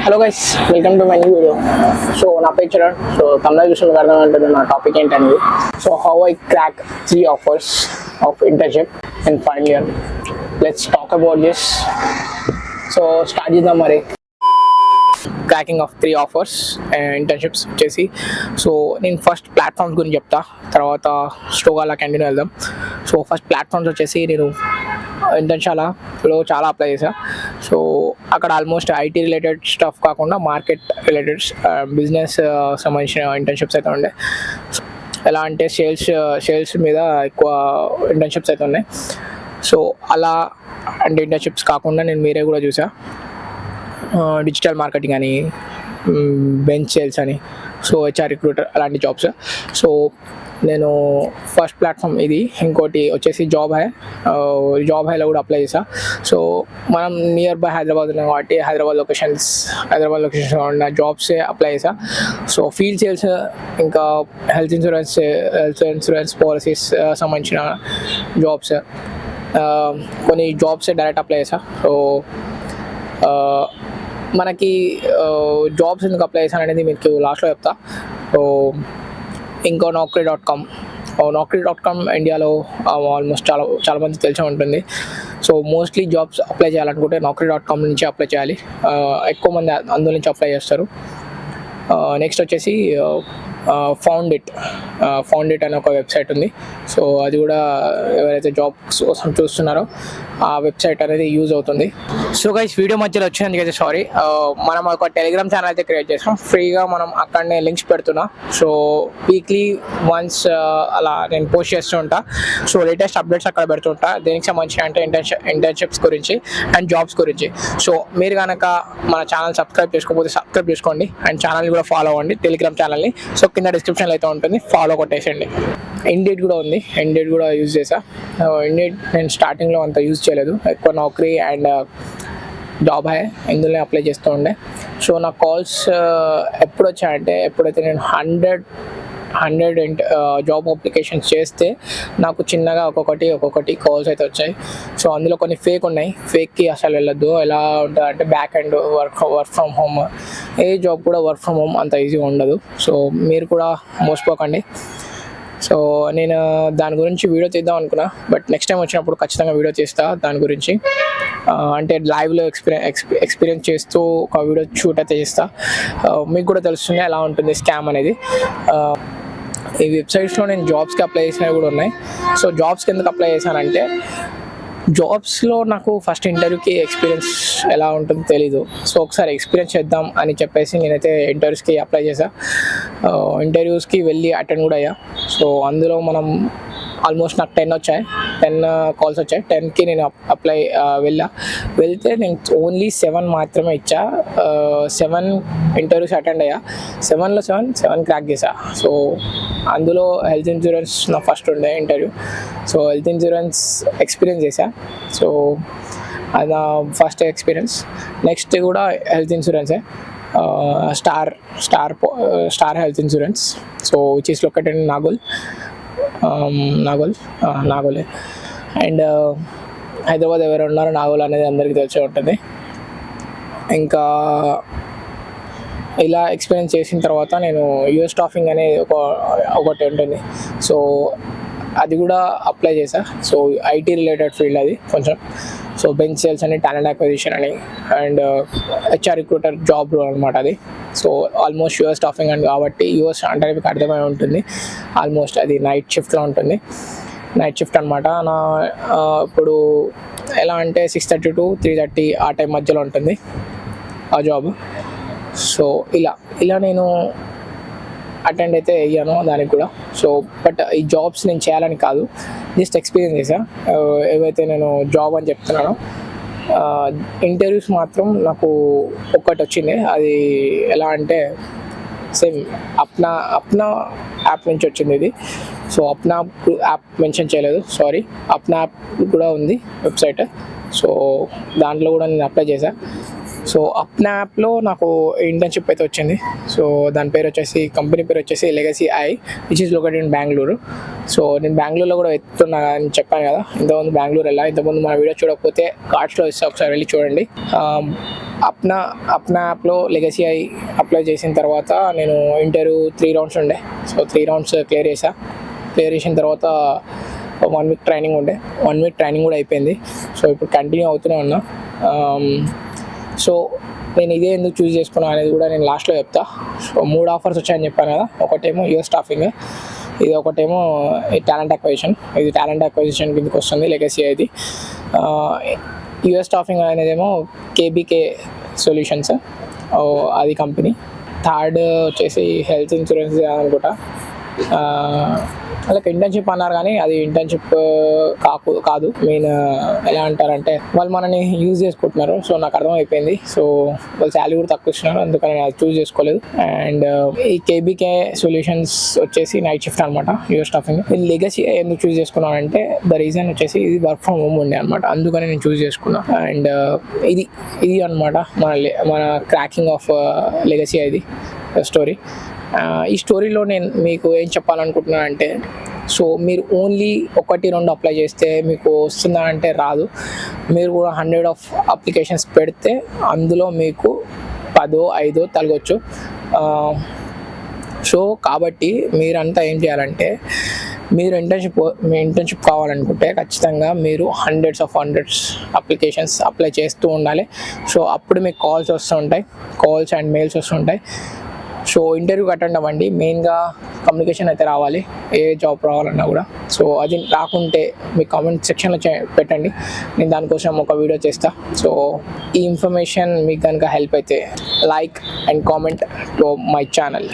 Hello guys, welcome to my new video. So నా పేరు Charan. So తమిళ విషయంలో అర్థం ఉంటుంది నా టాపిక్ ఏంటనేది. So how I crack 3 offers of internship in final year. Let's talk about this. So start చేద్దాం మరి. క్రాకింగ్ ఆఫ్ 3 offers ఇంటర్న్షిప్స్ వచ్చేసి. సో నేను ఫస్ట్ ప్లాట్ఫామ్స్ గురించి చెప్తా, తర్వాత స్లోగా అలా కంటిన్యూ వెళ్దాం. సో ఫస్ట్ ప్లాట్ఫామ్స్ వచ్చేసి నేను ఇంటర్న్షాలలో చాలా అప్లై చేశా. సో అక్కడ ఆల్మోస్ట్ ఐటీ రిలేటెడ్ స్టఫ్ కాకుండా మార్కెట్ రిలేటెడ్ బిజినెస్ సంబంధించిన ఇంటర్న్షిప్స్ అయితే ఉండే. ఎలా అంటే సేల్స్ మీద ఎక్కువ ఇంటర్న్షిప్స్ అయితే ఉన్నాయి. సో అలా అంటే ఇంటర్న్షిప్స్ కాకుండా నేను మీరే కూడా చూసా, డిజిటల్ మార్కెటింగ్ అని, బెంచ్ సేల్స్ అని, సో హెచ్ఆర్ రిక్రూటర్ అలాంటి జాబ్స్. సో నేను ఫస్ట్ ప్లాట్ఫామ్ ఇది. ఇంకోటి వచ్చేసి జాబ్ హైలో కూడా అప్లై చేసా. సో మనం నియర్ బై హైదరాబాద్ ఉన్నాం కాబట్టి హైదరాబాద్ లొకేషన్స్ ఉన్న జాబ్సే అప్లై చేసా. సో ఫీల్డ్ సేల్స్, ఇంకా హెల్త్ ఇన్సూరెన్స్ పాలసీస్ సంబంధించిన జాబ్స్, కొన్ని జాబ్సే డైరెక్ట్ అప్లై చేసా. సో మనకి జాబ్స్ ఎందుకు అప్లై చేశాను అనేది మీకు లాస్ట్లో చెప్తా. సో ఇంకా Naukri.com ఇండియాలో ఆల్మోస్ట్ చాలా మంది తెలిసే ఉంటుంది. సో మోస్ట్లీ జాబ్స్ అప్లై చేయాలనుకుంటే Naukri.com నుంచి అప్లై చేయాలి. ఎక్కువ మంది అందులో నుంచి అప్లై చేస్తారు. నెక్స్ట్ వచ్చేసి ఫౌండ్ ఇట్ అనే ఒక వెబ్సైట్ ఉంది. సో అది కూడా ఎవరైతే జాబ్స్ కోసం చూస్తున్నారో ఆ వెబ్సైట్ అనేది యూజ్ అవుతుంది. సో గైస్, వీడియో మధ్యలో వచ్చినందుకైతే సారీ. మనం ఒక టెలిగ్రామ్ ఛానల్ అయితే క్రియేట్ చేసాం ఫ్రీగా. మనం అక్కడనే లింక్స్ పెడుతున్నా. సో వీక్లీ వన్స్ అలా నేను పోస్ట్ చేస్తూ ఉంటా. సో లేటెస్ట్ అప్డేట్స్ అక్కడ పెడుతుంటా, దేనికి సంబంధించి అంటే ఇంటర్న్షిప్స్ గురించి అండ్ జాబ్స్ గురించి. సో మీరు కనుక మన ఛానల్ సబ్స్క్రైబ్ చేసుకోకపోతే సబ్స్క్రైబ్ చేసుకోండి అండ్ ఛానల్ కూడా ఫాలో అవ్వండి, టెలిగ్రామ్ ఛానల్ని. సో కింద డిస్క్రిప్షన్లో అయితే ఉంటుంది, ఫాలో కొట్టేసండి. ఇండీడ్ కూడా ఉంది, ఇండీడ్ కూడా యూజ్ చేసా. ఇండీడ్ నేను స్టార్టింగ్లో అంత యూజ్ చేయలేదు, ఎక్కువ నౌకరీ అండ్ జాబ్ హై ఇందులోనే అప్లై చేస్తూ ఉండే. సో నా కాల్స్ ఎప్పుడు వచ్చాయంటే, ఎప్పుడైతే నేను 100 జాబ్ అప్లికేషన్స్ చేస్తే నాకు చిన్నగా ఒక్కొక్కటి కాల్స్ అయితే వచ్చాయి. సో అందులో కొన్ని ఫేక్ ఉన్నాయి. ఫేక్కి అసలు వెళ్ళొద్దు. ఎలా ఉంటుంది అంటే back and work from home, A job కూడా వర్క్ ఫ్రమ్ హోమ్ అంత ఈజీగా ఉండదు. సో మీరు కూడా మోసపోకండి. సో నేను దాని గురించి వీడియో తీద్దాం అనుకున్నా, బట్ నెక్స్ట్ టైం వచ్చినప్పుడు ఖచ్చితంగా వీడియో తీస్తా దాని గురించి. అంటే లైవ్లో ఎక్స్పీరియన్స్ చేస్తూ ఒక వీడియో షూట్ అయితే చేస్తా. మీకు కూడా తెలుస్తుంది ఎలా ఉంటుంది స్కామ్ అనేది. ఈ వెబ్సైట్స్లో నేను జాబ్స్కి అప్లై చేసినవి కూడా ఉన్నాయి. సో జాబ్స్కి ఎందుకు అప్లై చేశానంటే, జాబ్స్లో నాకు ఫస్ట్ ఇంటర్వ్యూకి ఎక్స్పీరియన్స్ ఎలా ఉంటుందో తెలీదు. సో ఒకసారి ఎక్స్పీరియన్స్ చేద్దాం అని చెప్పేసి నేనైతే ఇంటర్వ్యూస్కి అప్లై చేశా. ఇంటర్వ్యూస్కి వెళ్ళి అటెండ్ కూడా అయ్యా. సో అందులో మనం ఆల్మోస్ట్ నాకు 10 కాల్స్ వచ్చాయి. 10కి నేను వెళ్తే నేను ఓన్లీ 7 మాత్రమే ఇచ్చా. 7 ఇంటర్వ్యూస్ అటెండ్ అయ్యా. 7లో 7 క్రాక్ చేశా. సో అందులో హెల్త్ ఇన్సూరెన్స్ నా ఫస్ట్ ఉండే interview. So health insurance experience చేశా. సో అది నా ఫస్ట్ ఎక్స్పీరియన్స్. నెక్స్ట్ కూడా హెల్త్ ఇన్సూరెన్సే, star health insurance. So which is located in నాగోలే. అండ్ హైదరాబాద్ ఎవరు ఉన్నారో నాగోల్ అనేది అందరికీ తెలిసే ఉంటుంది. ఇంకా ఇలా ఎక్స్పీరియన్స్ చేసిన తర్వాత నేను యూఎస్ స్టాఫింగ్ అనేది ఒకటి ఉంటుంది. సో అది కూడా అప్లై చేశా. సో ఐటీ రిలేటెడ్ ఫీల్డ్ అది కొంచెం. సో బెంచ్ సేల్స్ అని, టాలెంట్ అక్విజిషన్ అని, అండ్ హెచ్ఆర్ రిక్రూటర్ జాబ్ అనమాట అది. సో ఆల్మోస్ట్ యూఎస్ స్టాఫింగ్ అని కాబట్టి యూఎస్ అంటే మీకు అర్థమై ఉంటుంది. ఆల్మోస్ట్ అది నైట్ షిఫ్ట్లో ఉంటుంది. నైట్ షిఫ్ట్ అనమాట. నా ఇప్పుడు ఎలా అంటే 6:30 to 3:30 ఆ టైం మధ్యలో ఉంటుంది ఆ జాబ్. సో ఇలా నేను అటెండ్ అయితే అయ్యాను దానికి కూడా. సో బట్ ఈ జాబ్స్ నేను చేయాలని కాదు, జస్ట్ ఎక్స్పీరియన్స్ చేసా. ఏవైతే నేను జాబ్ అని చెప్తున్నానో ఇంటర్వ్యూస్ మాత్రం నాకు ఒక్కటి వచ్చింది. అది ఎలా అంటే సేమ్ అప్నా యాప్ నుంచి వచ్చింది ఇది. సో అప్నా యాప్ మెన్షన్ చేయలేదు, సారీ. అప్నా యాప్ కూడా ఉంది వెబ్సైట్. సో దాంట్లో కూడా నేను అప్లై చేశా. సో అప్నా యాప్లో నాకు ఇంటర్న్షిప్ అయితే వచ్చింది. సో దాని పేరు వచ్చేసి, కంపెనీ పేరు వచ్చేసి legacy I, which is located in Bengaluru. So నేను బెంగళూరులో కూడా ఎత్తున్నా అని చెప్పాను కదా, ఇంతకుముందు బెంగళూరు వెళ్ళా. ఇంతకుముందు మన వీడియో చూడకపోతే కార్డ్స్లో ఇస్తే ఒకసారి వెళ్ళి చూడండి. అప్నా యాప్లో లెగసీ ఐ అప్లై చేసిన తర్వాత నేను ఇంటర్వ్యూ 3 రౌండ్స్ ఉండే. సో 3 రౌండ్స్ క్లియర్ చేసిన తర్వాత 1 వీక్ ట్రైనింగ్ ఉండే. 1 వీక్ ట్రైనింగ్ కూడా అయిపోయింది. సో ఇప్పుడు కంటిన్యూ అవుతూనే ఉన్నా. సో నేను ఇదే ఎందుకు చూస్ చేసుకున్నా అనేది కూడా నేను లాస్ట్లో చెప్తా. సో 3 ఆఫర్స్ వచ్చాయని చెప్పాను కదా, ఒకటేమో యూఎస్ స్టాఫింగ్, ఇది ఒకటేమో టాలెంట్ అక్వైజిషన్. ఇది టాలెంట్ అక్వైజిషన్ కిందకి వస్తుంది లెగసీ ఇది. యూఎస్ స్టాఫింగ్ అనేదేమో కేబీకే సొల్యూషన్స్, అది కంపెనీ. థర్డ్ వచ్చేసి హెల్త్ ఇన్సూరెన్స్ అనుకుంటా. వాళ్ళకి ఇంటర్న్షిప్ అన్నారు కానీ అది ఇంటర్న్షిప్ కాదు. మెయిన్ ఎలా అంటారంటే వాళ్ళు మనని యూజ్ చేసుకుంటున్నారు. సో నాకు అర్థమైపోయింది. సో వాళ్ళు శాలరీ కూడా తక్కువ ఇస్తున్నారు, అందుకని నేను అది చూస్ చేసుకోలేదు. అండ్ ఈ కేబీకే సొల్యూషన్స్ వచ్చేసి నైట్ షిఫ్ట్ అనమాట, యూఎస్ స్టాఫింగ్. నేను లెగసీ ఎందుకు చూస్ చేసుకున్నానంటే ద రీజన్ వచ్చేసి ఇది వర్క్ ఫ్రమ్ హోమ్ ఉండే అనమాట, అందుకని నేను చూస్ చేసుకున్నా. అండ్ ఇది అనమాట మన క్రాకింగ్ ఆఫ్ లెగసీ ఇది స్టోరీ. ఈ స్టోరీలో నేను మీకు ఏం చెప్పాలనుకుంటున్నాను అంటే, సో మీరు ఓన్లీ 1-2 అప్లై చేస్తే మీకు వస్తుందా అంటే రాదు. మీరు కూడా 100 ఆఫ్ అప్లికేషన్స్ పెడితే అందులో మీకు 10-5 తలగొచ్చు. సో కాబట్టి మీరంతా ఏం చేయాలంటే, మీరు ఇంటర్న్షిప్ కావాలనుకుంటే ఖచ్చితంగా మీరు హండ్రెడ్స్ అప్లికేషన్స్ అప్లై చేస్తూ ఉండాలి. సో అప్పుడు మీకు కాల్స్ వస్తుంటాయి, కాల్స్ అండ్ మెయిల్స్ వస్తుంటాయి. సో ఇంటర్వ్యూకి అటెండ్ అవ్వండి. మెయిన్గా కమ్యూనికేషన్ అయితే రావాలి, ఏ జాబ్ రావాలన్నా కూడా. సో అది రాకుంటే మీ కామెంట్ సెక్షన్లో పెట్టండి, నేను దానికోసం ఒక వీడియో చేస్తా. సో ఈ ఇన్ఫర్మేషన్ మీకు కనుక హెల్ప్ అయితే like and comment to my channel.